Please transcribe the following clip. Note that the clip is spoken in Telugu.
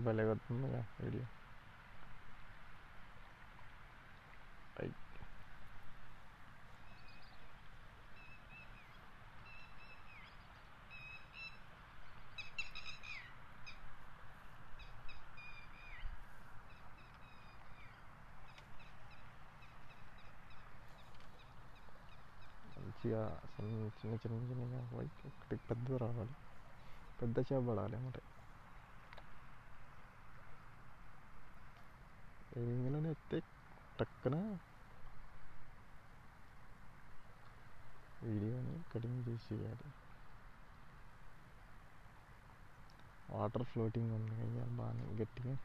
భలే కొడుతుందిగా వీడియో. మంచిగా చిన్న చిన్నగా పోయి ఒకటి పెద్ద రావాలి, పెద్ద చేప పడాలి అన్నమాట. ఇందులోనే ఎత్తే టక్కున వీడియోని కటింగ్ చేసేయాలి. వాటర్ ఫ్లోటింగ్ ఉంది, బాగా గట్టిగా